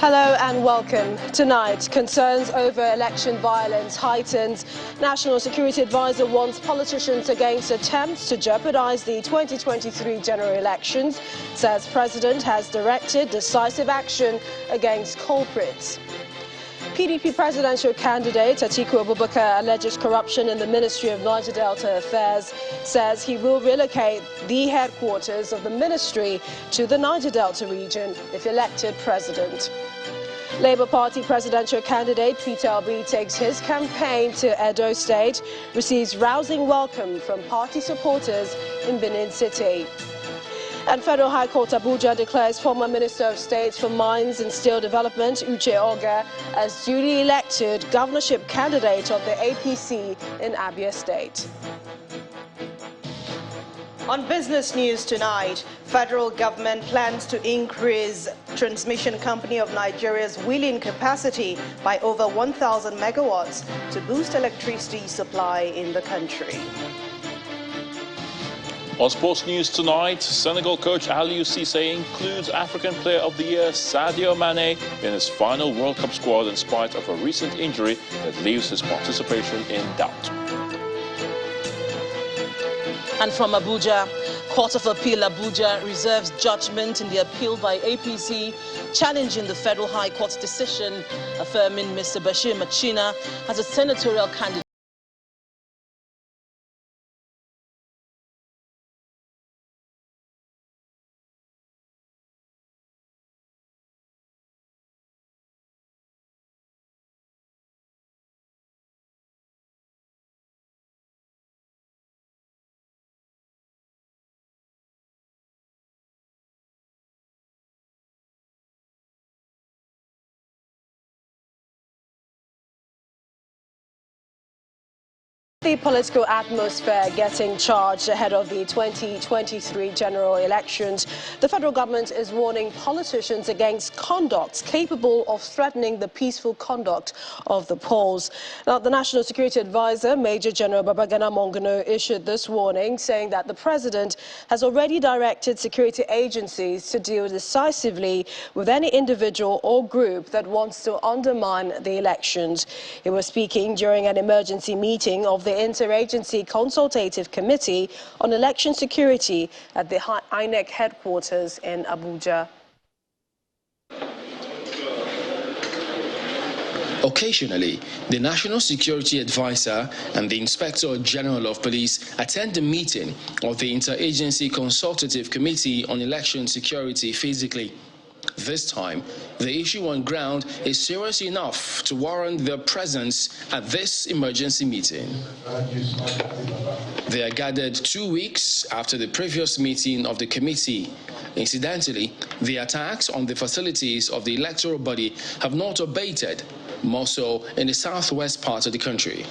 Hello and welcome. Tonight, concerns over election violence heightened. National Security Advisor warns politicians against attempts to jeopardize the 2023 general elections, says President has directed decisive action against culprits. PDP presidential candidate Atiku alleges corruption in the Ministry of Niger Delta Affairs, says he will relocate the headquarters of the ministry to the Niger Delta region if elected president. Labour Party presidential candidate Peter Obi takes his campaign to Edo State, receives rousing welcome from party supporters in Benin City. And Federal High Court Abuja declares former Minister of State for Mines and Steel Development Uche Oga as duly elected governorship candidate of the APC in Abia State. On business news tonight, federal government plans to increase transmission company of Nigeria's wheeling capacity by over 1,000 megawatts to boost electricity supply in the country. On sports news tonight, Senegal coach Aliou Cisse includes African Player of the Year Sadio Mane in his final World Cup squad in spite of a recent injury that leaves his participation in doubt. And from Abuja, Court of Appeal Abuja reserves judgment in the appeal by APC challenging the Federal High Court's decision affirming Mr. Bashir Machina as a senatorial candidate. The political atmosphere getting charged ahead of the 2023 general elections. The federal government is warning politicians against conduct capable of threatening the peaceful conduct of the polls. Now, the National Security Advisor, Major General Babagana Monguno, issued this warning, saying that the president has already directed security agencies to deal decisively with any individual or group that wants to undermine the elections. He was speaking during an emergency meeting of the Interagency Consultative Committee on Election Security at the INEC headquarters in Abuja. Occasionally, the National Security Advisor and the Inspector General of Police attend a meeting of the Interagency Consultative Committee on Election Security physically. This time, the issue on ground is serious enough to warrant their presence at this emergency meeting. They are gathered 2 weeks after the previous meeting of the committee. Incidentally, the attacks on the facilities of the electoral body have not abated, more so in the southwest part of the country.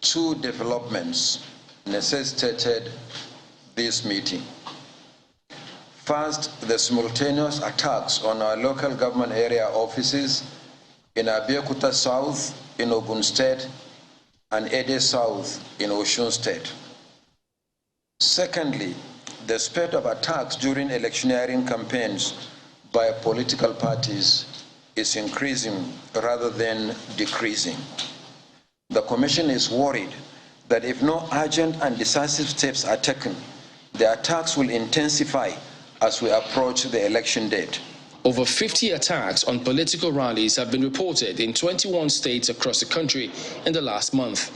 Two developments necessitated this meeting. First, the simultaneous attacks on our local government area offices in Abia South in Ogun State and Ede South in Osun State. Secondly, the spate of attacks during electioneering campaigns by political parties is increasing rather than decreasing. The Commission is worried that if no urgent and decisive steps are taken, the attacks will intensify as we approach the election date. Over 50 attacks on political rallies have been reported in 21 states across the country in the last month.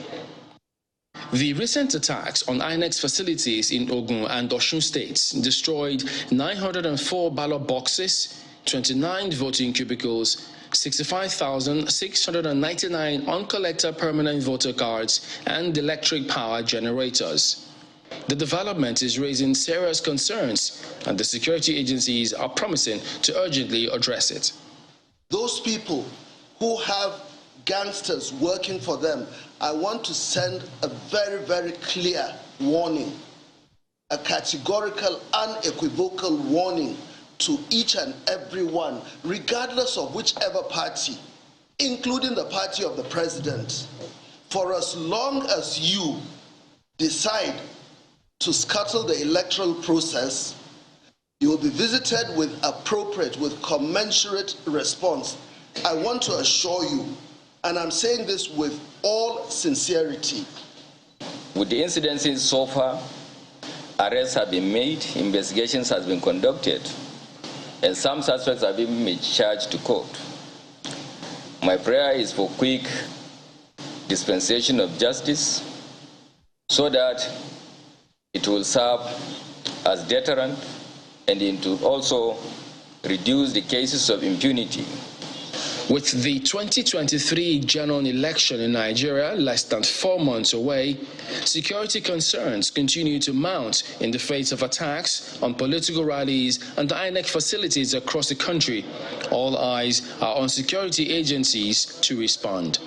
The recent attacks on INEC's facilities in Ogun and Osun states destroyed 904 ballot boxes, 29 voting cubicles, 65,699 uncollected permanent voter cards, and electric power generators. The development is raising serious concerns, and the security agencies are promising to urgently address it. Those people who have gangsters working for them, I want to send a very, very clear warning, a categorical, unequivocal warning to each and every one, regardless of whichever party, including the party of the president. For as long as you decide to scuttle the electoral process, you will be visited with appropriate, with commensurate response I want to assure you, and I'm saying this with all sincerity. With the incidences so far, arrests have been made, investigations have been conducted, and some suspects have been charged to court. My prayer is for quick dispensation of justice so that it will serve as deterrent and it will also reduce the cases of impunity. With the 2023 general election in Nigeria less than 4 months away, security concerns continue to mount in the face of attacks on political rallies and the INEC facilities across the country. All eyes are on security agencies to respond.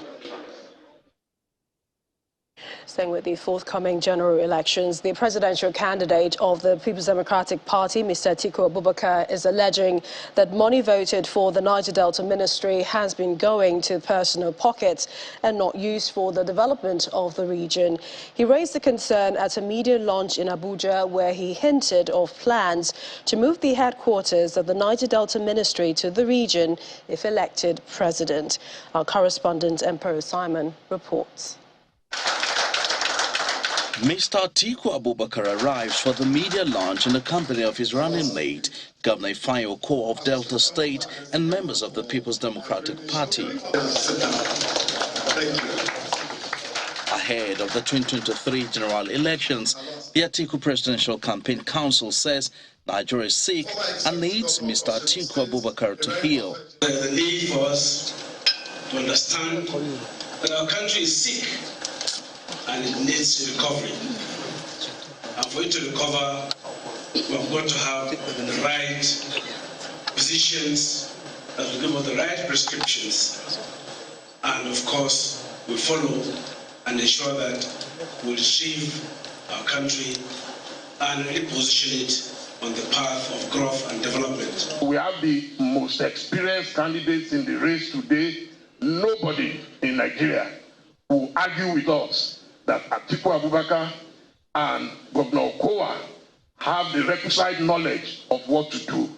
Staying with the forthcoming general elections, the presidential candidate of the People's Democratic Party, Mr. Atiku Abubakar, is alleging that money voted for the Niger Delta Ministry has been going to personal pockets and not used for the development of the region. He raised the concern at a media launch in Abuja, where he hinted of plans to move the headquarters of the Niger Delta Ministry to the region if elected president. Our correspondent, Emperor Simon, reports. Mr. Atiku Abubakar arrives for the media launch in the company of his running mate, Governor Ifeanyi Okowa of Delta State, and members of the People's Democratic Party. Ahead of the 2023 general elections, the Atiku Presidential Campaign Council says Nigeria is sick and needs Mr. Atiku Abubakar to heal. There's a need for us to understand that our country is sick and it needs recovery. And for it to recover, we've got to have the right physicians that will give us the right prescriptions. And of course, we follow and ensure that we retrieve our country and reposition it on the path of growth and development. We have the most experienced candidates in the race today. Nobody in Nigeria will argue with us that Atiku Abubakar and Governor Okowa have the requisite knowledge of what to do.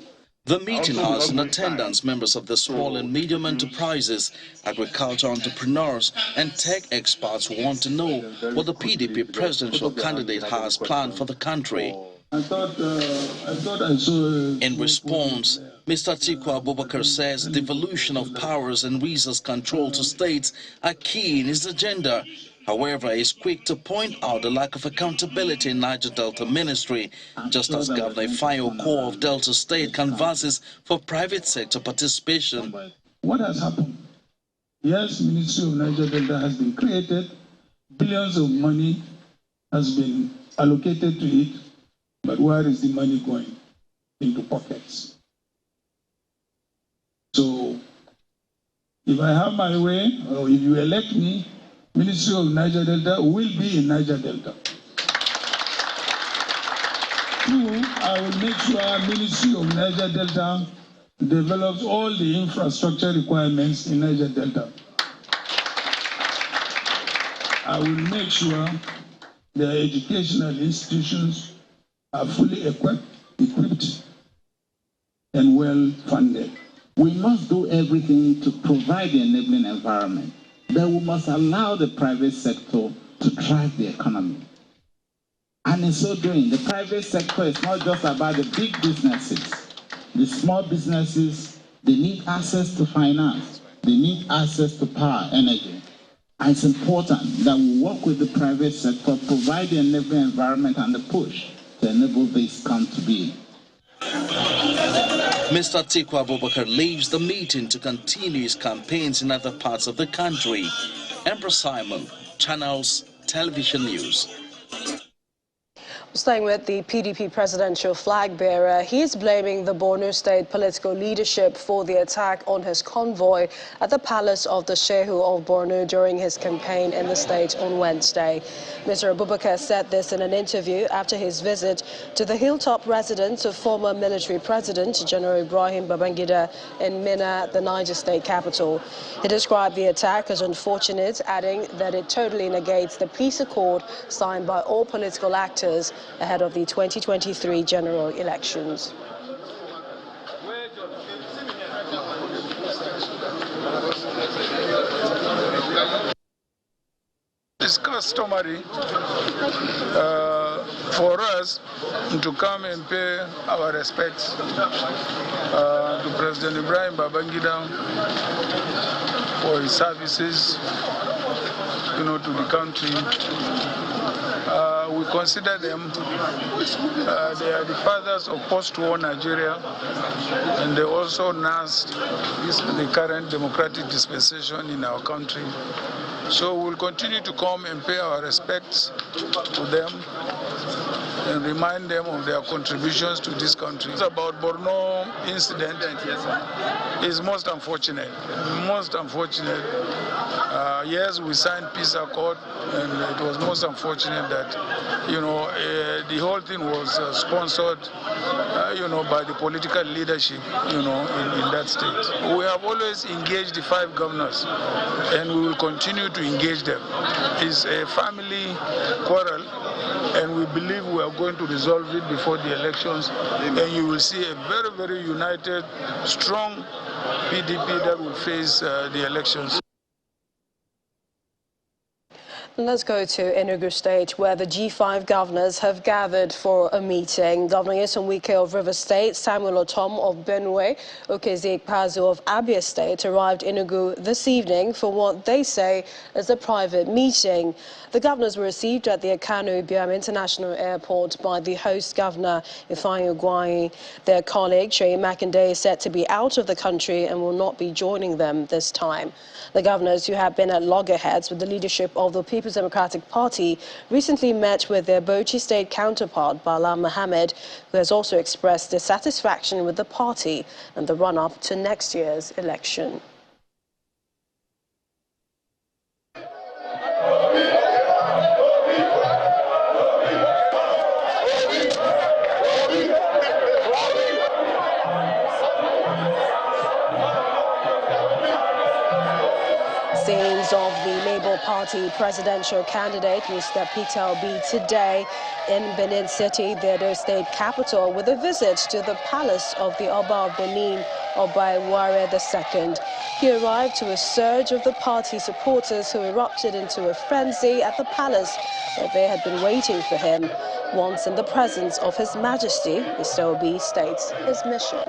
The meeting has in attendance members of the small and medium enterprises, agriculture entrepreneurs, and tech experts who want to know what the PDP presidential candidate has planned for the country. I thought I saw. In response, Mr. Atiku Abubakar says devolution of powers and resource control to states are key in his agenda. However, he is quick to point out the lack of accountability in Niger Delta Ministry, just as Governor Ifeanyi Okowa of Delta State canvasses for private sector participation. What has happened? Yes, Ministry of Niger Delta has been created, billions of money has been allocated to it, but where is the money going? Into pockets. So, if I have my way, or if you elect me, Ministry of Niger Delta will be in Niger Delta. Two, I will make sure Ministry of Niger Delta develops all the infrastructure requirements in Niger Delta. I will make sure the educational institutions are fully equipped and well funded. We must do everything to provide the enabling environment. But we must allow the private sector to drive the economy. And in so doing, the private sector is not just about the big businesses. The small businesses, they need access to finance. They need access to power, energy. And it's important that we work with the private sector, provide the enabling environment and the push to enable this come to be. Mr. Atiku Abubakar leaves the meeting to continue his campaigns in other parts of the country. Emperor Simon, Channels Television News. Staying with the PDP presidential flag bearer, he is blaming the Borno State political leadership for the attack on his convoy at the palace of the Shehu of Borno during his campaign in the state on Wednesday. Mr. Abubakar said this in an interview after his visit to the hilltop residence of former military president General Ibrahim Babangida in Minna, the Niger state capital. He described the attack as unfortunate, adding that it totally negates the peace accord signed by all political actors ahead of the 2023 general elections. It's customary for us to come and pay our respects to President Ibrahim Babangida for his services, to the country. We consider them, they are the fathers of post-war Nigeria, and they also nursed the current democratic dispensation in our country. So we'll continue to come and pay our respects to them and remind them of their contributions to this country. It's about Borno incident. It's most unfortunate. Most unfortunate. Yes, we signed peace accord, and it was most unfortunate that, the whole thing was sponsored, by the political leadership, in that state. We have always engaged the 5 governors, and we will continue to engage them. It's a family quarrel, and we believe we are going to resolve it before the elections, and you will see a very, very united, strong PDP that will face the elections. Let's go to Enugu State, where the G5 governors have gathered for a meeting. Governor Nyesom Wike of River State, Samuel Otom of Benue, Okezie Ikpeazu of Abia State arrived in Enugu this evening for what they say is a private meeting. The governors were received at the Akanu Ibiam International Airport by the host governor, Ifeanyi Ugwuanyi. Their colleague, Seyi Makinde, is said to be out of the country and will not be joining them this time. The governors, who have been at loggerheads with the leadership of the People's Democratic Party, recently met with their Bauchi State counterpart, Bala Mohammed, who has also expressed dissatisfaction with the party and the run-up to next year's election. Scenes of the Labour Party presidential candidate, Mr. Peter Obi, today in Benin City, the Edo State capital, with a visit to the palace of the Oba of Benin, Oba Iware II. He arrived to a surge of the party supporters who erupted into a frenzy at the palace where they had been waiting for him. Once in the presence of His Majesty, Mr. Obi states his mission.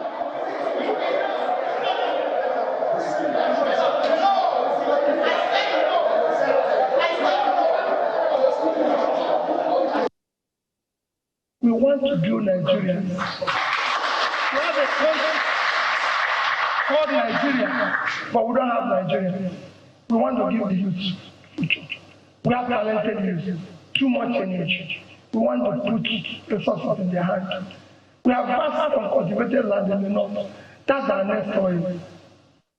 We want to do Nigeria. We have a country called Nigeria, but we don't have Nigeria. We want to give the youth future. We have talented youth, too much energy. We want to put resources in their hands. We have vast uncultivated land in the north. That's our next story.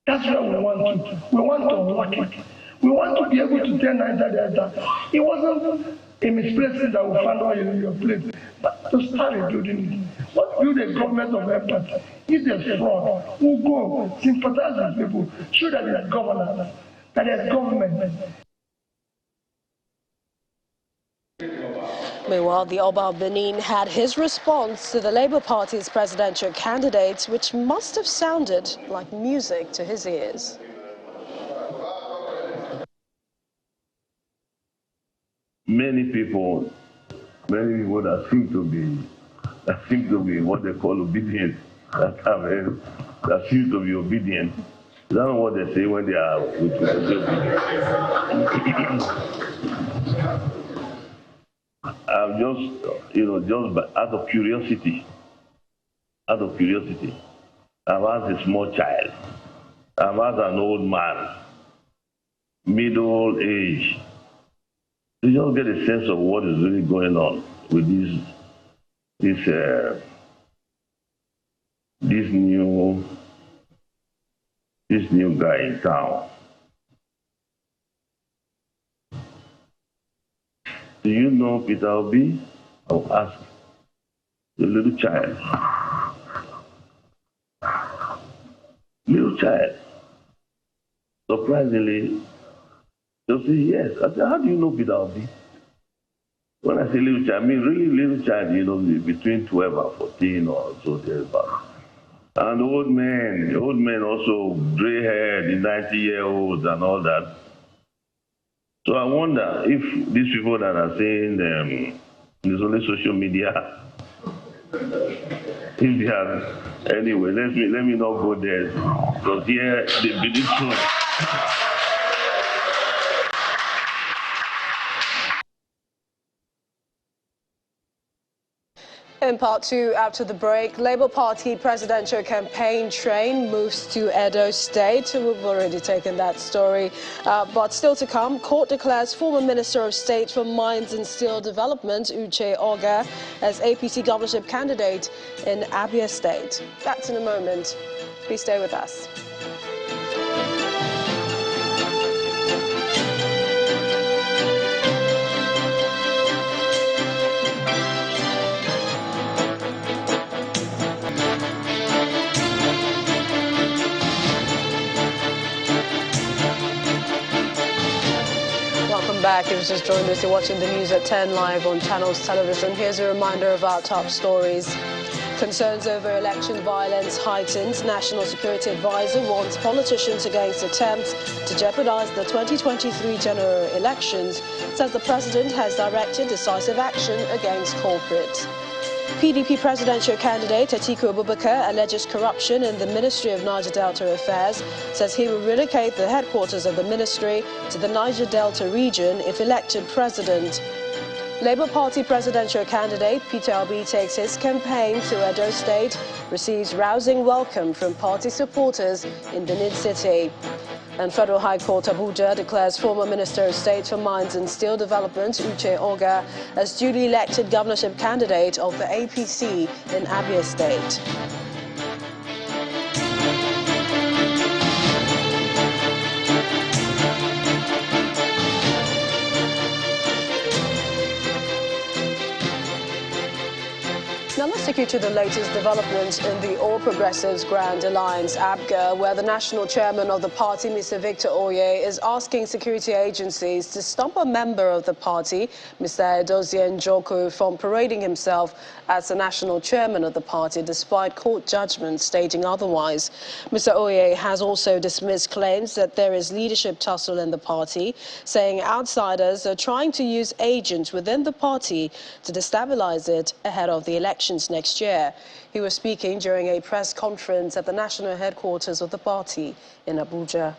That's where we want to. We want to work it. We want to be able to tell Nigeria that it wasn't a misplacing that we found out in your place, but to start rebuilding it. What build a government of empathy? If there's fraud, we'll go, sympathize with people, show that there's governance, that there's government. Meanwhile, the Oba of Benin had his response to the Labour Party's presidential candidate, which must have sounded like music to his ears. Many people that seem to be what they call obedient, that seem to be obedient. That's not what they say when they are obedient. I'm just out of curiosity, I've asked a small child, I've asked an old man, middle age, to just get a sense of what is really going on with this new guy in town. Do you know Peter Obi? I'll ask the little child. Little child. Surprisingly, they'll say yes. I said, how do you know Peter Obi? When I say little child, I mean really little child, between 12 and 14 or so thereabout. And old men also, gray haired, 90-year-olds and all that. So I wonder if these people that are saying there's only social media, if they are, anyway, let me not go there, because here the Benin truth. In part two, after the break, Labour Party presidential campaign train moves to Edo State. We've already taken that story. But still to come, court declares former Minister of State for Mines and Steel Development, Uche Oga, as APC governorship candidate in Abia State. That's in a moment. Please stay with us. Back. If you just joined us, you're watching the news at 10 live on Channels Television. Here's a reminder of our top stories. Concerns over election violence heightened. National Security Advisor warns politicians against attempts to jeopardize the 2023 general elections, says the president has directed decisive action against culprits. PDP presidential candidate Atiku alleges corruption in the Ministry of Niger Delta Affairs, says he will relocate the headquarters of the ministry to the Niger Delta region if elected president. Labour Party presidential candidate Peter Obi takes his campaign to Edo State, receives rousing welcome from party supporters in Benin City. And Federal High Court Abuja declares former Minister of State for Mines and Steel Development, Uche Oga, as duly elected governorship candidate of the APC in Abia State. Now let's take you to the latest developments in the All Progressives Grand Alliance, APGA, where the national chairman of the party, Mr. Victor Oye, is asking security agencies to stop a member of the party, Mr. Edozie Njoku, from parading himself as the national chairman of the party, despite court judgments stating otherwise. Mr. Oye has also dismissed claims that there is leadership tussle in the party, saying outsiders are trying to use agents within the party to destabilize it ahead of the elections next year. He was speaking during a press conference at the national headquarters of the party in Abuja.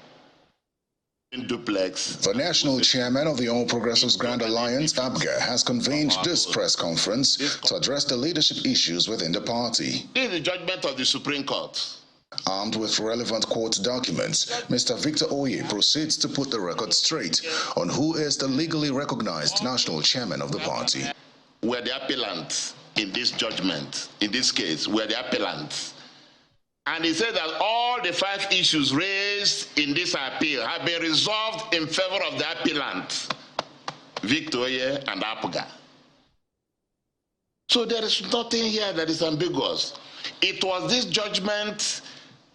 The national chairman of the All Progressives Grand Alliance, APGA, has convened this press conference to address the leadership issues within the party. This is the judgment of the Supreme Court. Armed with relevant court documents, Mr. Victor Oye proceeds to put the record straight on who is the legally recognized national chairman of the party. We're the appellants in this judgment, in this case, we're the appellants. And he said that all the 5 issues raised in this appeal have been resolved in favor of the appellant, Victor Oye and APGA. So there is nothing here that is ambiguous. It was this judgment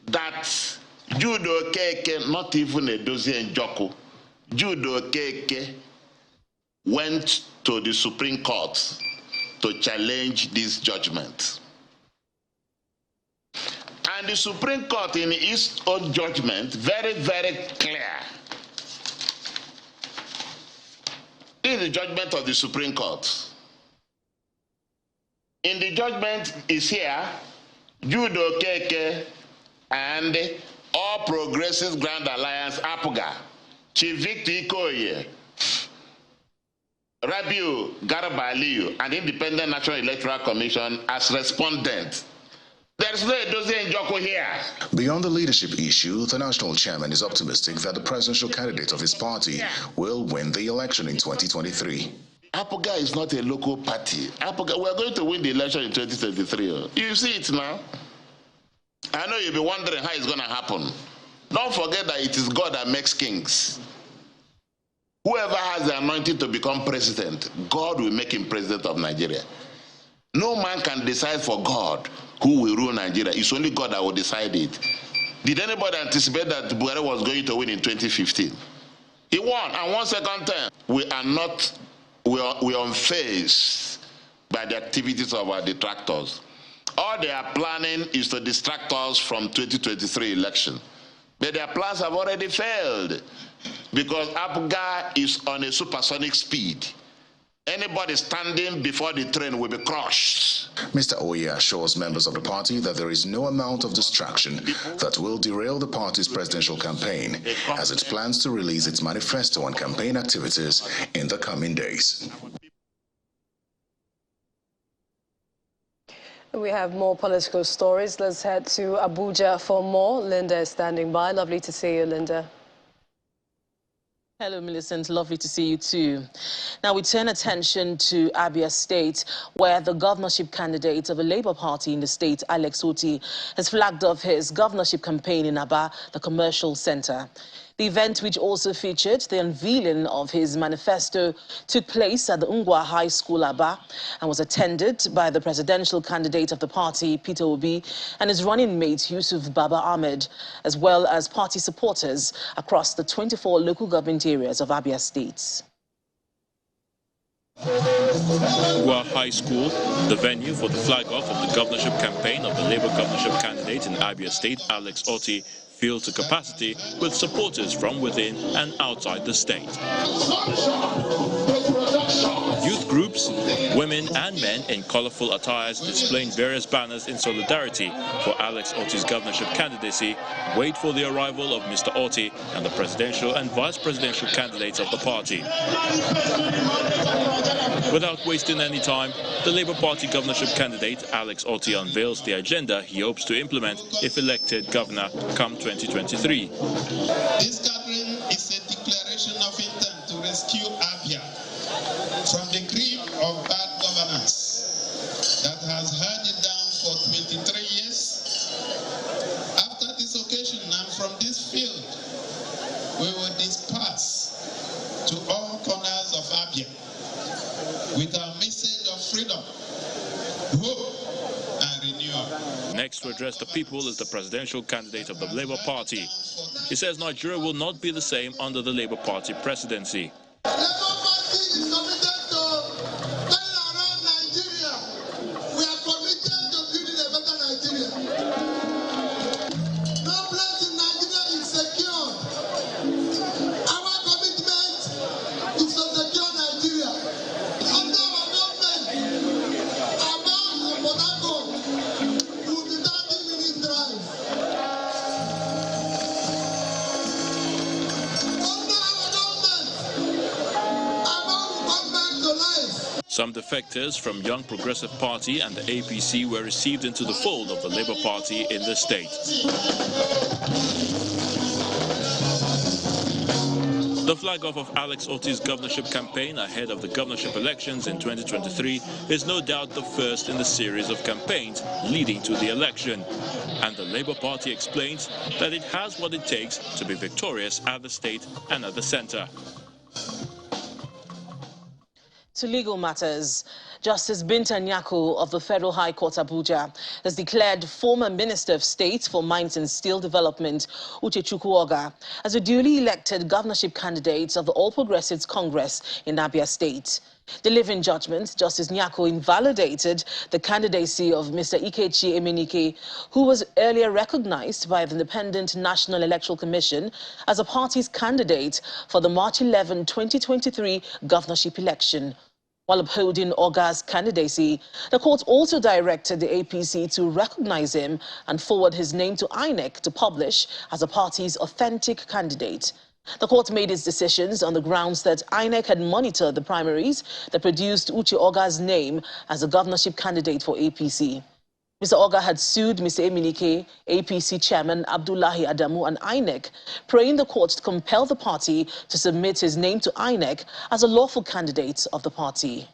that Jude Okeke, not even Edozie Njoku, Jude Okeke went to the Supreme Court to challenge this judgment. And the Supreme Court, in its own judgment, very, very clear. This is the judgment of the Supreme Court. In the judgment is here, Jude Okeke and All Progressives Grand Alliance, APGA, Chief Victor Ikoye, Rabiu Garba Aliyu, and Independent National Electoral Commission as respondent. There is no Edozie Njoku here. Beyond the leadership issue, the national chairman is optimistic that the presidential candidate of his party will win the election in 2023. APGA is not a local party. APGA, we're going to win the election in 2023. You see it now. I know you'll be wondering how it's going to happen. Don't forget that it is God that makes kings. Whoever has the anointing to become president, God will make him president of Nigeria. No man can decide for God who will rule Nigeria. It's only God that will decide it. Did anybody anticipate that Buhari was going to win in 2015? He won, and one second term. We are unfazed by the activities of our detractors. all they are planning is to distract us from 2023 election. But their plans have already failed because APGA is on a supersonic speed. Anybody standing before the train will be crushed. Mr. Oye assures members of the party that there is no amount of distraction that will derail the party's presidential campaign, as it plans to release its manifesto on campaign activities in the coming days. We have more political stories. Let's head to Abuja for more. Linda is standing by. Lovely to see you, Linda. Hello, Millicent. Lovely to see you too. Now we turn attention to Abia State, where the governorship candidate of the Labour Party in the state, Alex Oti, has flagged off his governorship campaign in Abia, the commercial centre. The event, which also featured the unveiling of his manifesto, took place at the Ungwa High School, Abia, and was attended by the presidential candidate of the party, Peter Obi, and his running mate, Yusuf Baba Ahmed, as well as party supporters across the 24 local government areas of Abia State. Ungwa High School, the venue for the flag-off of the governorship campaign of the Labour governorship candidate in Abia State, Alex Oti, filled to capacity with supporters from within and outside the state. Youth groups, women and men in colourful attires displaying various banners in solidarity for Alex Oti's governorship candidacy wait for the arrival of Mr. Oti and the presidential and vice presidential candidates of the party. Without wasting any time, the Labour Party governorship candidate Alex Oti unveils the agenda he hopes to implement if elected governor come 2023. This gathering is a declaration of intent to rescue Abia from the grip of bad governance that has held it down for 23 years. After this occasion and from this field, we will disperse to all corners of Abia with our message of freedom, hope, and renewal. Next to address the people is the presidential candidate of the Labour Party. He says Nigeria will not be the same under the Labour Party presidency. The Labour Party is committed to turn around Nigeria. We are committed to building a better Nigeria. No place in Nigeria is secure. Our commitment is to secure Nigeria. Under our government, Abia and Port Harcourt will be 30-minute drive. Some defectors from Young Progressive Party and the APC were received into the fold of the Labour Party in the state. The flag-off of Alex Oti's governorship campaign ahead of the governorship elections in 2023 is no doubt the first in the series of campaigns leading to the election. And the Labour Party explains that it has what it takes to be victorious at the state and at the centre. To legal matters, Justice Binta Nyako of the Federal High Court Abuja has declared former Minister of State for Mines and Steel Development, Atiku, as a duly elected governorship candidate of the All Progressives Congress in Abia State. Delivering judgment, Justice Nyako invalidated the candidacy of Mr. Ikechi Emenike, who was earlier recognized by the Independent National Electoral Commission as a party's candidate for the March 11, 2023 governorship election. While upholding Oga's candidacy, the court also directed the APC to recognize him and forward his name to INEC to publish as a party's authentic candidate. The court made its decisions on the grounds that INEC had monitored the primaries that produced Uche Oga's name as a governorship candidate for APC. Mr. Oga had sued Mr. Emenike, APC chairman Abdullahi Adamu and INEC, praying the court to compel the party to submit his name to INEC as a lawful candidate of the party.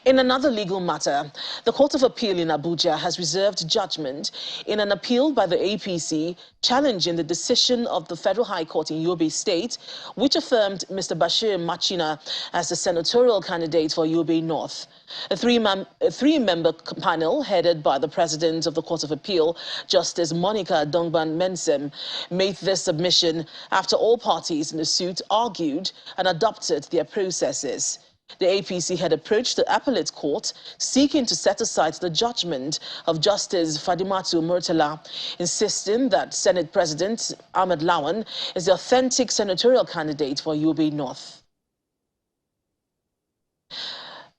In another legal matter, the Court of Appeal in Abuja has reserved judgment in an appeal by the APC challenging the decision of the Federal High Court in Yobe State, which affirmed Mr. Bashir Machina as the senatorial candidate for Yobe North. A three-member panel headed by the President of the Court of Appeal, Justice Monica Dongban Mensem, made this submission after all parties in the suit argued and adopted their processes. The APC had approached the appellate court seeking to set aside the judgment of Justice Fadimatu Murtala, insisting that Senate President Ahmed Lawan is the authentic senatorial candidate for Yobe North.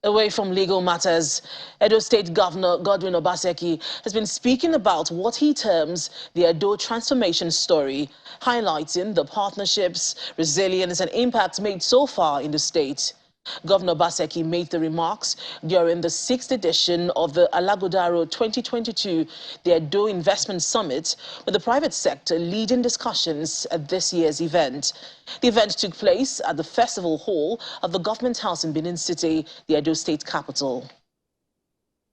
Away from legal matters, Edo State Governor Godwin Obaseki has been speaking about what he terms the Edo transformation story, highlighting the partnerships, resilience and impact made so far in the state. Governor Obaseki made the remarks during the 6th edition of the Alagodaro 2022, the Edo Investment Summit, with the private sector leading discussions at this year's event. The event took place at the Festival Hall of the Government House in Benin City, the Edo State capital.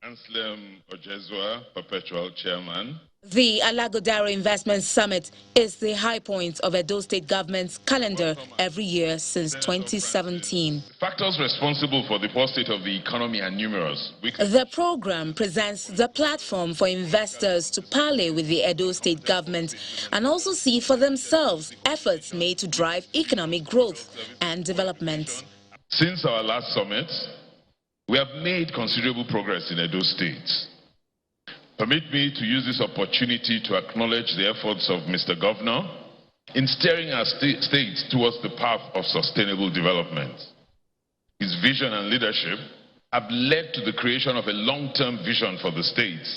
Anselm Ojezwa, Perpetual Chairman. The Alagodaro Investment Summit is the high point of Edo State government's calendar every year since 2017. Factors responsible for the poor state of the economy are numerous. The program presents the platform for investors to parley with the Edo State government and also see for themselves efforts made to drive economic growth and development. Since our last summit, we have made considerable progress in Edo State. Permit me to use this opportunity to acknowledge the efforts of Mr. Governor in steering our state towards the path of sustainable development. His vision and leadership have led to the creation of a long-term vision for the state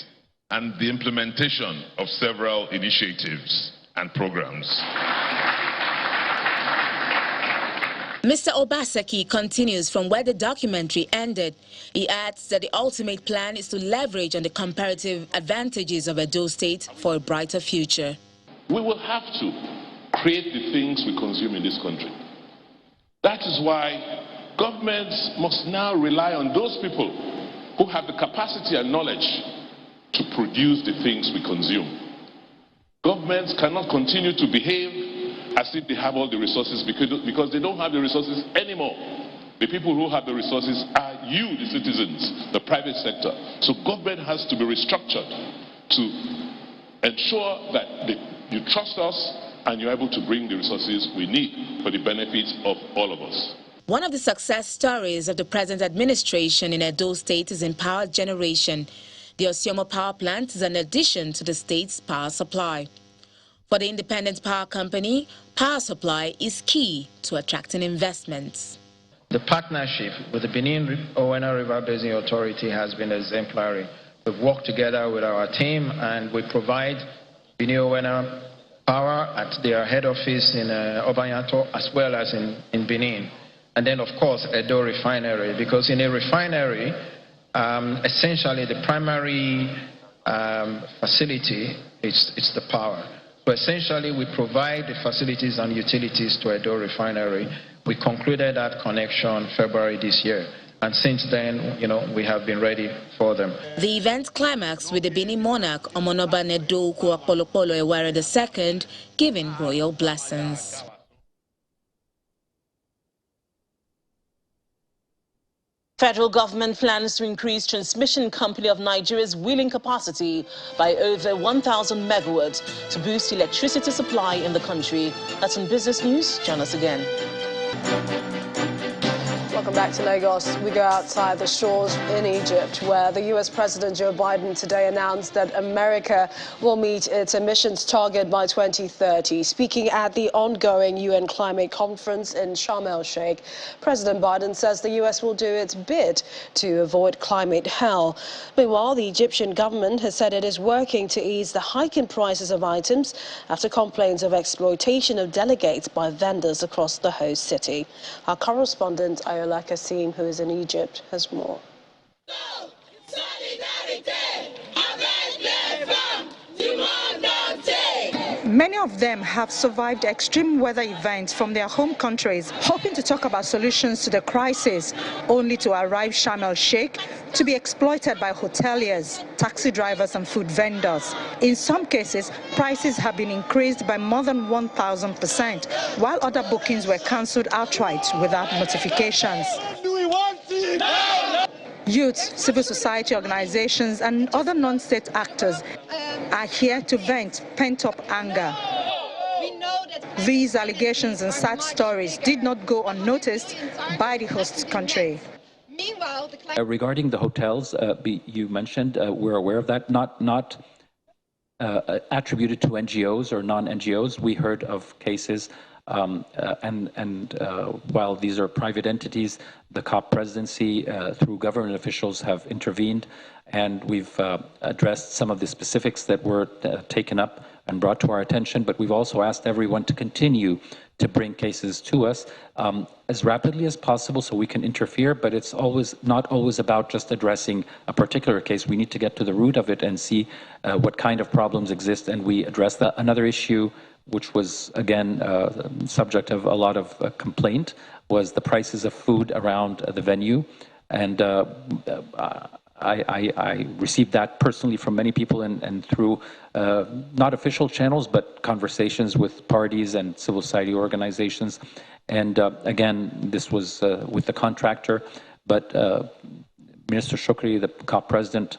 and the implementation of several initiatives and programs. Mr. Obaseki continues from where the documentary ended. He adds that the ultimate plan is to leverage on the comparative advantages of Edo State for a brighter future. We will have to create the things we consume in this country. That is why governments must now rely on those people who have the capacity and knowledge to produce the things we consume. Governments cannot continue to behave as if they have all the resources because they don't have the resources anymore. The people who have the resources are you, the citizens, the private sector. So government has to be restructured to ensure that you trust us and you're able to bring the resources we need for the benefit of all of us. One of the success stories of the present administration in Edo State is in power generation. The Osiomo power plant is an addition to the state's power supply. For the independent power company, power supply is key to attracting investments. The partnership with the Benin Owena River Basin Authority has been exemplary. We've worked together with our team and we provide Benin Owena power at their head office in Obanyato as well as in Benin. And then, of course, Edo Refinery, because in a refinery, essentially the primary facility is the power. So essentially, we provide the facilities and utilities to Edo Refinery. We concluded that connection February this year. And since then, we have been ready for them. The event climaxed with the Benin Monarch, Omonoba Nedo Kuapolopolo Eware II, giving royal blessings. Federal government plans to increase transmission company of Nigeria's wheeling capacity by over 1,000 megawatts to boost electricity supply in the country. That's in Business News. Join us again. Welcome back to Lagos. We go outside the shores in Egypt, where the U.S. President Joe Biden today announced that America will meet its emissions target by 2030. Speaking at the ongoing UN climate conference in Sharm el-Sheikh, President Biden says the U.S. will do its bit to avoid climate hell. Meanwhile, the Egyptian government has said it is working to ease the hike in prices of items after complaints of exploitation of delegates by vendors across the host city. Our correspondent Ayola Kassim, who is in Egypt, has more. Many of them have survived extreme weather events from their home countries, hoping to talk about solutions to the crisis, only to arrive Sharm el-Sheikh to be exploited by hoteliers, taxi drivers and food vendors. In some cases, prices have been increased by more than 1,000%, while other bookings were cancelled outright without notifications. Do we want it? No! Youth, civil society organizations and other non-state actors are here to vent pent-up anger. These allegations and sad stories did not go unnoticed by the host country. Regarding the hotels, you mentioned, we're aware of that, not attributed to NGOs or non-NGOs. We heard of cases, while these are private entities, the COP presidency, through government officials, have intervened, and we've addressed some of the specifics that were taken up and brought to our attention, but we've also asked everyone to continue to bring cases to us as rapidly as possible so we can interfere, but it's not always about just addressing a particular case. We need to get to the root of it and see what kind of problems exist, and we address that. Another issue, which was, again, subject of a lot of complaint, was the prices of food around the venue, and I received that personally from many people and through not official channels, but conversations with parties and civil society organizations. And again, this was with the contractor, but Minister Shukri, the COP president,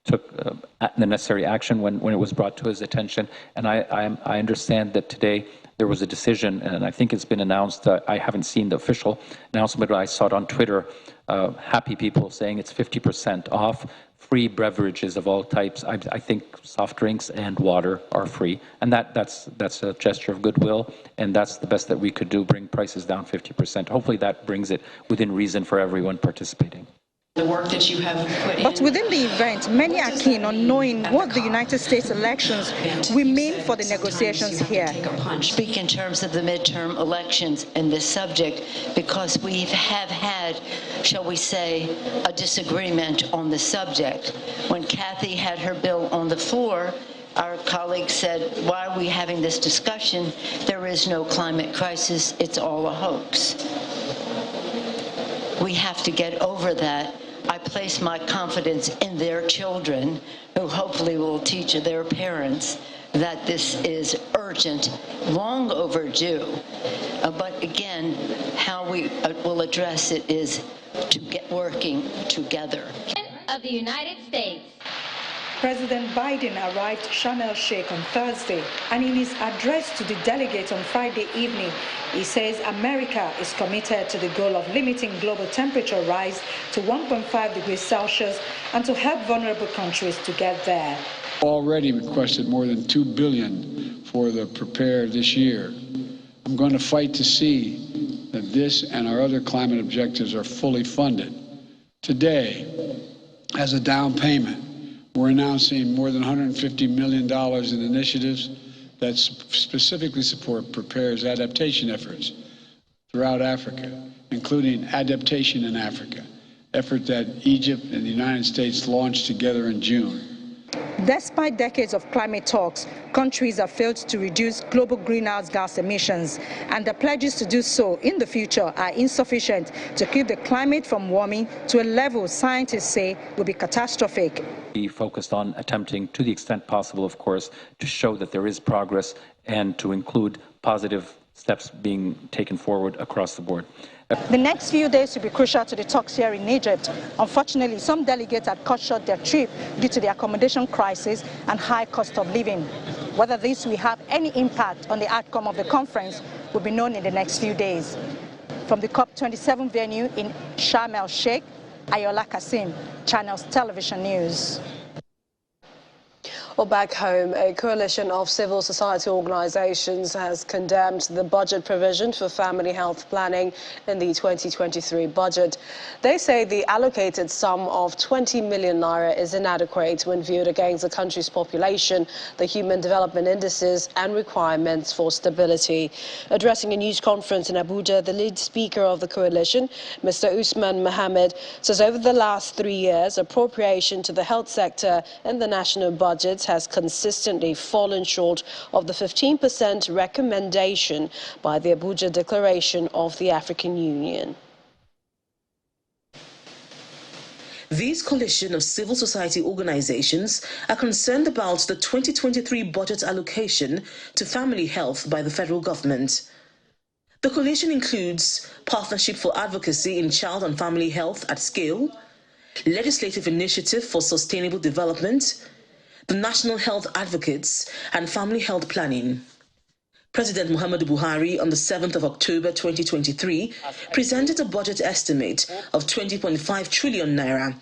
took the necessary action when it was brought to his attention. And I understand that today there was a decision, and I think it's been announced. I haven't seen the official announcement, but I saw it on Twitter. Happy people saying it's 50% off, free beverages of all types. I think soft drinks and water are free, and that's a gesture of goodwill, and that's the best that we could do, bring prices down 50%. Hopefully that brings it within reason for everyone participating. The work that you have put in. But within the event, many are keen on knowing what the United States elections will mean for the negotiations here. Speak in terms of the midterm elections and this subject, because we have had, shall we say, a disagreement on the subject. When Kathy had her bill on the floor, our colleague said, why are we having this discussion? There is no climate crisis. It's all a hoax. We have to get over that. I place my confidence in their children, who hopefully will teach their parents that this is urgent, long overdue. But again, how we will address it is to get working together. Of the United States. President Biden arrived Sharm el-Sheikh on Thursday, and in his address to the delegates on Friday evening, he says America is committed to the goal of limiting global temperature rise to 1.5 degrees Celsius and to help vulnerable countries to get there. Already requested more than $2 billion for the Prepare this year. I'm going to fight to see that this and our other climate objectives are fully funded. Today, as a down payment, we're announcing more than $150 million in initiatives that specifically support Prepare's adaptation efforts throughout Africa, including Adaptation in Africa, effort that Egypt and the United States launched together in June. Despite decades of climate talks, countries have failed to reduce global greenhouse gas emissions, and the pledges to do so in the future are insufficient to keep the climate from warming to a level scientists say will be catastrophic. We focused on attempting, to the extent possible, of course, to show that there is progress and to include positive steps being taken forward across the board. The next few days will be crucial to the talks here in Egypt. Unfortunately, some delegates had cut short their trip due to the accommodation crisis and high cost of living. Whether this will have any impact on the outcome of the conference will be known in the next few days. From the COP27 venue in Sharm el-Sheikh, Ayola Kasim, Channels Television News. Well, back home, a coalition of civil society organizations has condemned the budget provision for family health planning in the 2023 budget. They say the allocated sum of 20 million naira is inadequate when viewed against the country's population, the human development indices and requirements for stability. Addressing a news conference in Abuja, the lead speaker of the coalition, Mr. Usman Mohammed, says over the last 3 years, appropriation to the health sector in the national budget has consistently fallen short of the 15% recommendation by the Abuja Declaration of the African Union. These coalition of civil society organizations are concerned about the 2023 budget allocation to family health by the federal government. The coalition includes Partnership for Advocacy in Child and Family Health at Scale, Legislative Initiative for Sustainable Development, the National Health Advocates, and Family Health Planning. President Muhammadu Buhari, on the 7th of October 2023, presented a budget estimate of 20.5 trillion naira.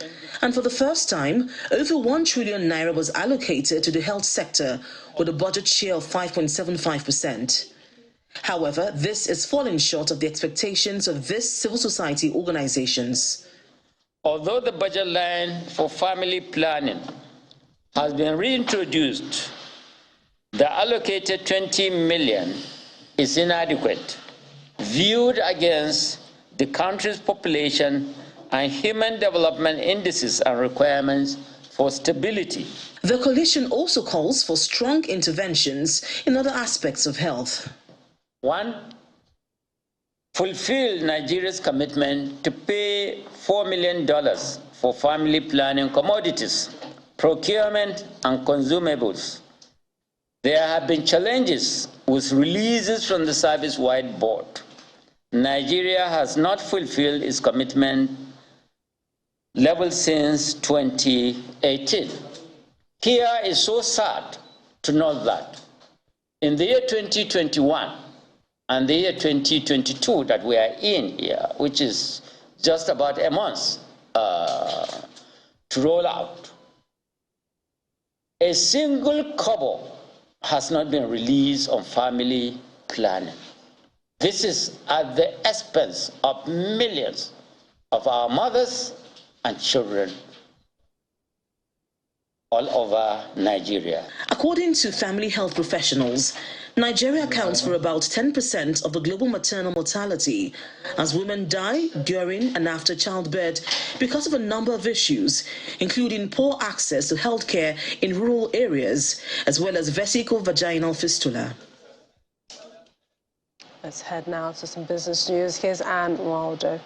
And for the first time, over 1 trillion naira was allocated to the health sector with a budget share of 5.75%. However, this is falling short of the expectations of these civil society organizations. Although the budget line for family planning has been reintroduced, the allocated 20 million is inadequate, viewed against the country's population and human development indices and requirements for stability. The coalition also calls for strong interventions in other aspects of health. 1. Fulfill Nigeria's commitment to pay $4 million for family planning commodities, procurement, and consumables. There have been challenges with releases from the service-wide board. Nigeria has not fulfilled its commitment level since 2018. Here is so sad to note that in the year 2021 and the year 2022 that we are in here, which is just about a month to roll out, a single kobo has not been released on family planning. This is at the expense of millions of our mothers and children all over Nigeria. According to family health professionals, Nigeria accounts for about 10% of the global maternal mortality as women die during and after childbirth because of a number of issues, including poor access to healthcare in rural areas, as well as vesico-vaginal fistula. Let's head now to some business news. Here's Anne Waldo.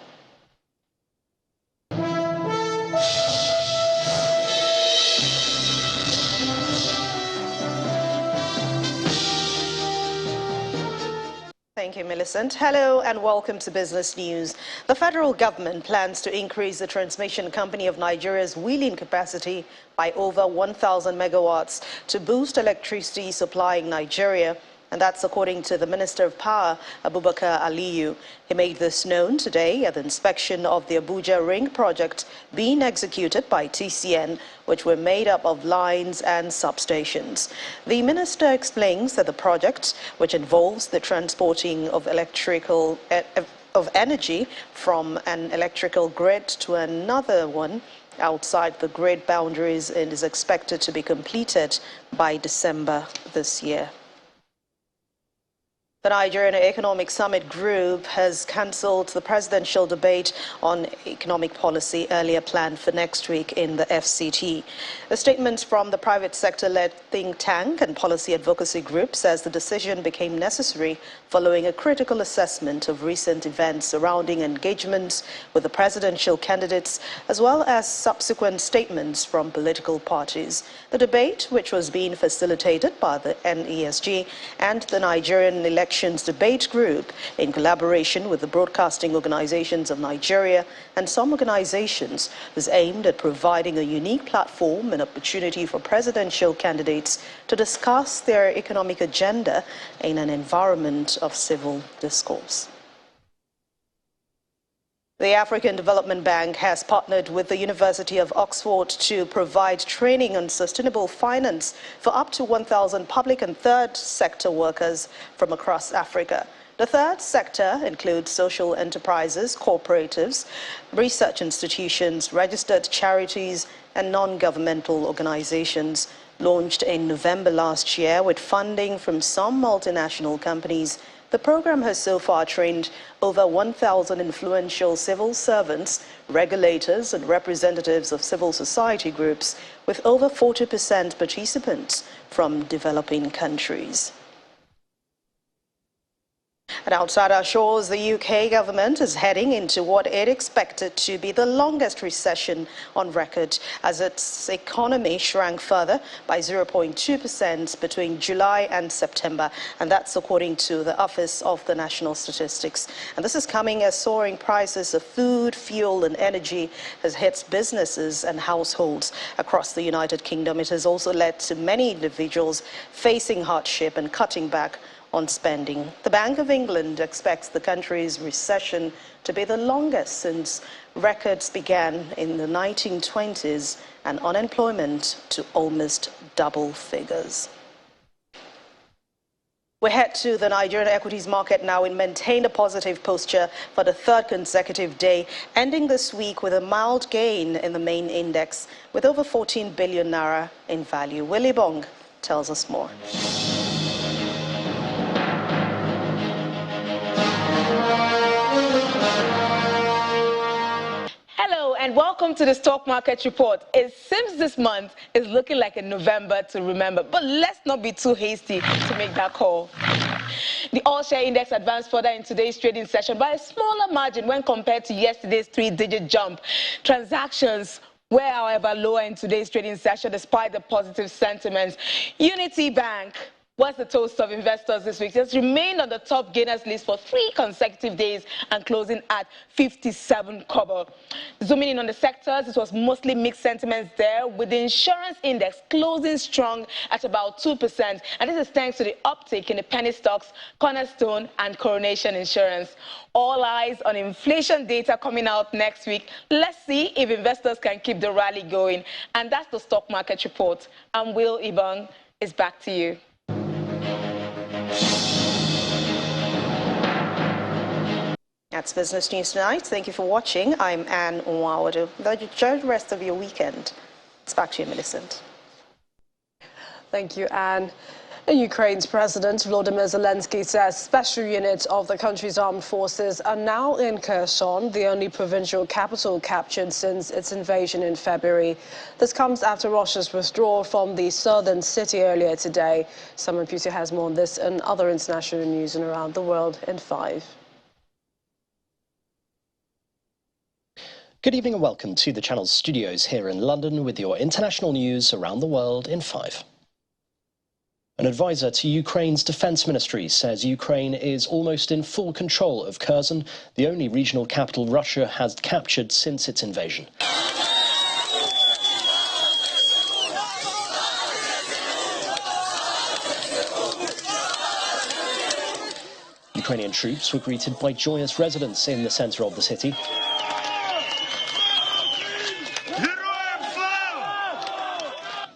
Thank you, Millicent. Hello and welcome to Business News. The federal government plans to increase the transmission company of Nigeria's wheeling capacity by over 1,000 megawatts to boost electricity supply in Nigeria. And that's according to the Minister of Power, Abubakar Aliyu. He made this known today at the inspection of the Abuja Ring project being executed by TCN, which were made up of lines and substations. The minister explains that the project, which involves the transporting of energy from an electrical grid to another one outside the grid boundaries, and is expected to be completed by December this year. The Nigerian Economic Summit Group has cancelled the presidential debate on economic policy earlier planned for next week in the FCT. A statement from the private sector-led think tank and policy advocacy group says the decision became necessary following a critical assessment of recent events surrounding engagements with the presidential candidates, as well as subsequent statements from political parties. The debate, which was being facilitated by the NESG and the Nigerian Elections Debate Group in collaboration with the broadcasting organizations of Nigeria and some organizations, is aimed at providing a unique platform and opportunity for presidential candidates to discuss their economic agenda in an environment of civil discourse. The African Development Bank has partnered with the University of Oxford to provide training on sustainable finance for up to 1,000 public and third sector workers from across Africa. The third sector includes social enterprises, cooperatives, research institutions, registered charities, and non-governmental organizations. Launched in November last year with funding from some multinational companies, the program has so far trained over 1,000 influential civil servants, regulators, and representatives of civil society groups, with over 40% participants from developing countries. And outside our shores, the UK government is heading into what it expected to be the longest recession on record, as its economy shrank further by 0.2% between July and September. And that's according to the Office of the National Statistics. And this is coming as soaring prices of food, fuel, and energy has hit businesses and households across the United Kingdom. It has also led to many individuals facing hardship and cutting back on spending. The Bank of England expects the country's recession to be the longest since records began in the 1920s and unemployment to almost double figures. We head to the Nigerian equities market now. It maintained a positive posture for the third consecutive day, ending this week with a mild gain in the main index with over 14 billion naira in value. Willie Bong tells us more. Hello and welcome to the Stock Market Report. It seems this month is looking like a November to remember, but let's not be too hasty to make that call. The all-share index advanced further in today's trading session by a smaller margin when compared to yesterday's three-digit jump. Transactions were, however, lower in today's trading session despite the positive sentiments. Unity Bank was the toast of investors this week. It has remained on the top gainers list for 3 consecutive days and closing at 57 kobo. Zooming in on the sectors, it was mostly mixed sentiments there, with the insurance index closing strong at about 2%. And this is thanks to the uptick in the penny stocks, Cornerstone and Coronation Insurance. All eyes on inflation data coming out next week. Let's see if investors can keep the rally going. And that's the Stock Market Report. I'm Will Ibong. It's back to you. That's Business News Tonight. Thank you for watching. I'm Anne Nwawadu. Enjoy the rest of your weekend. It's back to you, Millicent. Thank you, Anne. Ukraine's President Volodymyr Zelensky says special units of the country's armed forces are now in Kherson, the only provincial capital captured since its invasion in February. This comes after Russia's withdrawal from the southern city earlier today. Simon Puty has more on this and other international news and around the world in 5. Good evening and welcome to the Channel's studios here in London with your international news around the world in 5. An advisor to Ukraine's defense ministry says Ukraine is almost in full control of Kherson, the only regional capital Russia has captured since its invasion. Ukrainian troops were greeted by joyous residents in the center of the city.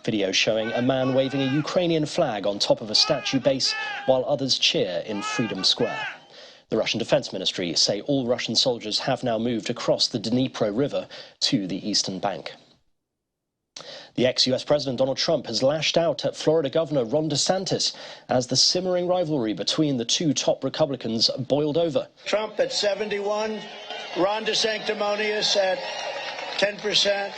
Video showing a man waving a Ukrainian flag on top of a statue base while others cheer in Freedom Square. The Russian Defense Ministry say all Russian soldiers have now moved across the Dnipro River to the eastern bank. The ex-US President Donald Trump has lashed out at Florida Governor Ron DeSantis as the simmering rivalry between the two top Republicans boiled over. Trump at 71, Ron DeSanctimonious at 10%.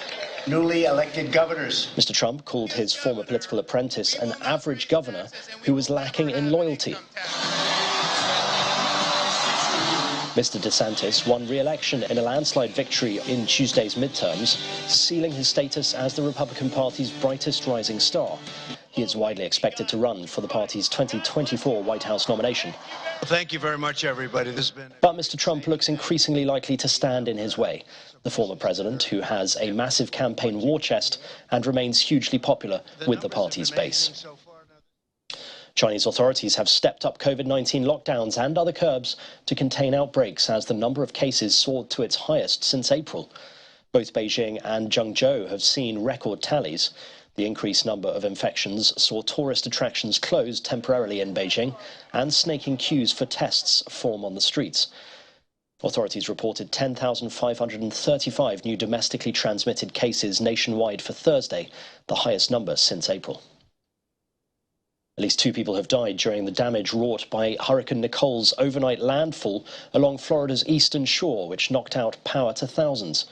Newly elected governors. Mr. Trump called his former political apprentice an average governor who was lacking in loyalty. Mr. DeSantis won re-election in a landslide victory in Tuesday's midterms, sealing his status as the Republican Party's brightest rising star. He is widely expected to run for the party's 2024 White House nomination. Thank you very much, everybody. But Mr. Trump looks increasingly likely to stand in his way. The former president, who has a massive campaign war chest and remains hugely popular with the party's base. Chinese authorities have stepped up COVID-19 lockdowns and other curbs to contain outbreaks as the number of cases soared to its highest since April. Both Beijing and Zhengzhou have seen record tallies. The increased number of infections saw tourist attractions closed temporarily in Beijing and snaking queues for tests form on the streets. Authorities reported 10,535 new domestically transmitted cases nationwide for Thursday, the highest number since April. At least 2 people have died during the damage wrought by Hurricane Nicole's overnight landfall along Florida's eastern shore, which knocked out power to thousands.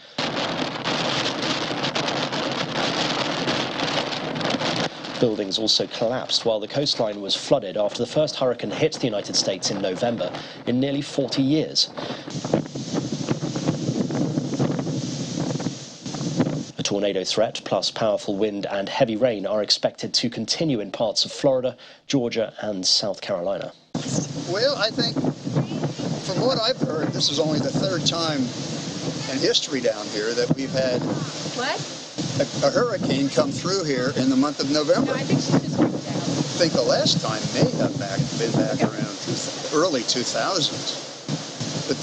Buildings also collapsed while the coastline was flooded after the first hurricane hit the United States in November in nearly 40 years. A tornado threat plus powerful wind and heavy rain are expected to continue in parts of Florida, Georgia and South Carolina. Well, I think from what I've heard, this is only the 3rd time in history down here that we've had a hurricane come through here in the month of November. No, I think she just moved out. think the last time may have been back around early 2000s. But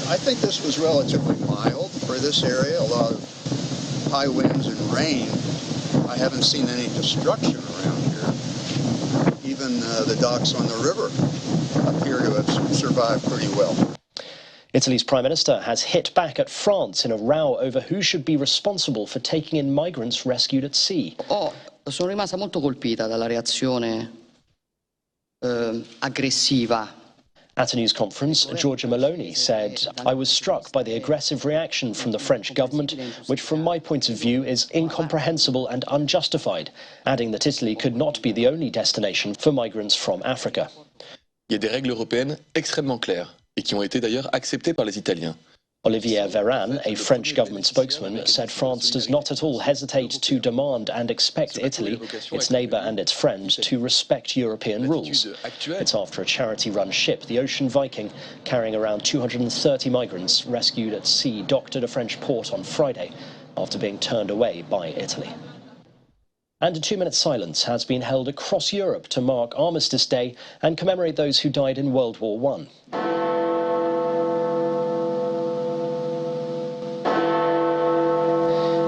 I think this was relatively mild for this area. A lot of high winds and rain. I haven't seen any destruction around here. Even the docks on the river appear to have survived pretty well. Italy's Prime Minister has hit back at France in a row over who should be responsible for taking in migrants rescued at sea. Sono rimasta molto colpita dalla reazione aggressiva. At a news conference, Giorgia Meloni said, "I was struck by the aggressive reaction from the French government, which from my point of view is incomprehensible and unjustified," adding that Italy could not be the only destination for migrants from Africa. Il y a des règles européennes extrêmement claires et qui ont été d'ailleurs acceptées par les Italiens. Olivier Véran, a French government spokesman, said France does not at all hesitate to demand and expect Italy, its neighbour and its friend, to respect European rules. It's after a charity-run ship, the Ocean Viking, carrying around 230 migrants rescued at sea, docked at a French port on Friday after being turned away by Italy. And a 2-minute silence has been held across Europe to mark Armistice Day and commemorate those who died in World War I.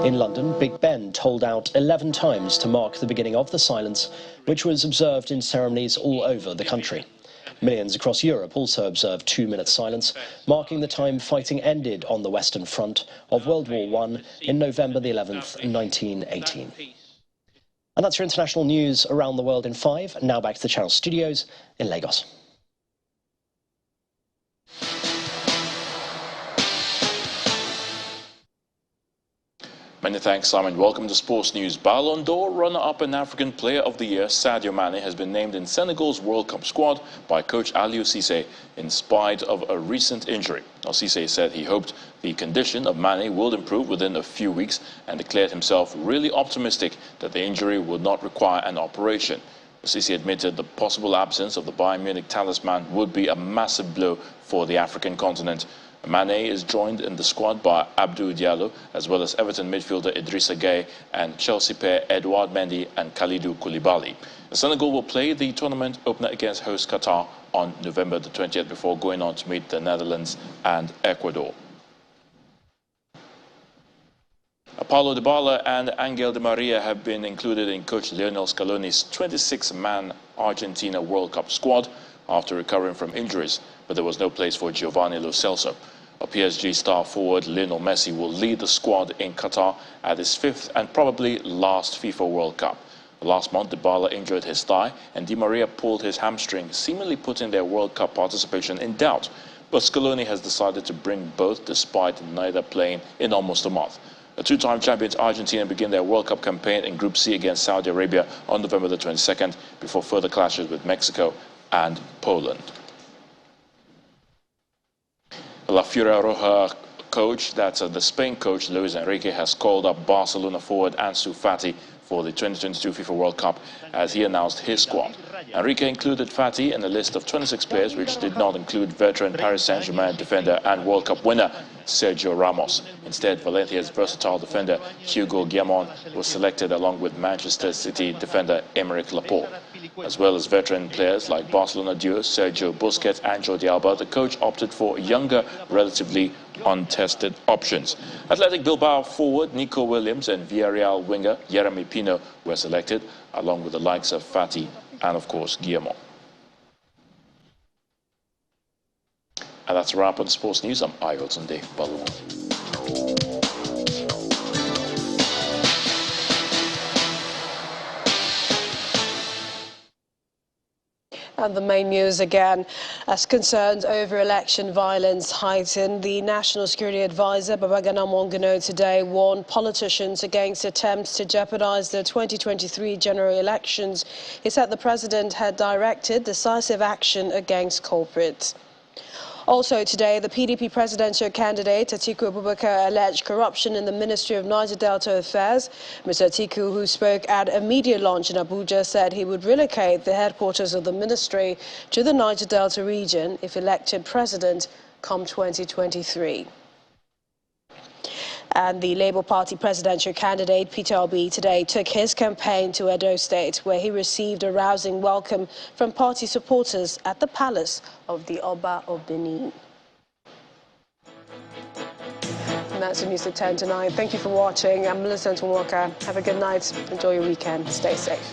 In London, Big Ben tolled out 11 times to mark the beginning of the silence, which was observed in ceremonies all over the country. Millions across Europe also observed 2-minute silence, marking the time fighting ended on the Western Front of World War I in November the 11th, 1918. And that's your international news around the world in 5. Now back to the Channel Studios in Lagos. Many thanks, Simon. Welcome to Sports News. Ballon d'Or runner-up and African Player of the Year, Sadio Mane, has been named in Senegal's World Cup squad by coach Aliou Cissé in spite of a recent injury. Now, Cissé said he hoped the condition of Mane would improve within a few weeks and declared himself really optimistic that the injury would not require an operation. Cissé admitted the possible absence of the Bayern Munich talisman would be a massive blow for the African continent. Mane is joined in the squad by Abdou Diallo, as well as Everton midfielder Idrissa Gueye and Chelsea pair Edouard Mendy and Kalidou Koulibaly. Senegal will play the tournament opener against host Qatar on November the 20th before going on to meet the Netherlands and Ecuador. Paulo Dybala and Angel Di Maria have been included in coach Lionel Scaloni's 26-man Argentina World Cup squad after recovering from injuries, but there was no place for Giovanni Lo Celso. A PSG star forward Lionel Messi will lead the squad in Qatar at his 5th and probably last FIFA World Cup. Last month, Dybala injured his thigh and Di Maria pulled his hamstring, seemingly putting their World Cup participation in doubt. But Scaloni has decided to bring both despite neither playing in almost a month. The two-time champions Argentina begin their World Cup campaign in Group C against Saudi Arabia on November the 22nd before further clashes with Mexico and Poland. La Roja coach, that's the Spain coach, Luis Enrique, has called up Barcelona forward Ansu Fati for the 2022 FIFA World Cup as he announced his squad. Enrique included Fati in a list of 26 players, which did not include veteran Paris Saint-Germain defender and World Cup winner Sergio Ramos. Instead, Valencia's versatile defender Hugo Guillamon was selected along with Manchester City defender Aymeric Laporte. As well as veteran players like Barcelona duo Sergio Busquets and Jordi Alba, the coach opted for younger, relatively untested options. Athletic Bilbao forward Nico Williams and Villarreal winger Jeremy Pino were selected, along with the likes of Fati and, of course, Guillamon. And that's a wrap on Sports News. I'm Ayotunde Baluwo. And the main news again, as concerns over election violence heighten, the National Security Advisor Babagana Monguno today warned politicians against attempts to jeopardize the 2023 general elections. He said the president had directed decisive action against culprits. Also today, the PDP presidential candidate Atiku Abubakar alleged corruption in the Ministry of Niger Delta Affairs. Mr. Atiku, who spoke at a media launch in Abuja, said he would relocate the headquarters of the ministry to the Niger Delta region if elected president come 2023. And the Labour Party presidential candidate Peter Obi today took his campaign to Edo State, where he received a rousing welcome from party supporters at the palace of the Oba of Benin. And that's the news at 10 tonight. Thank you for watching. I'm Melissa Ntumwaka. Have a good night. Enjoy your weekend. Stay safe.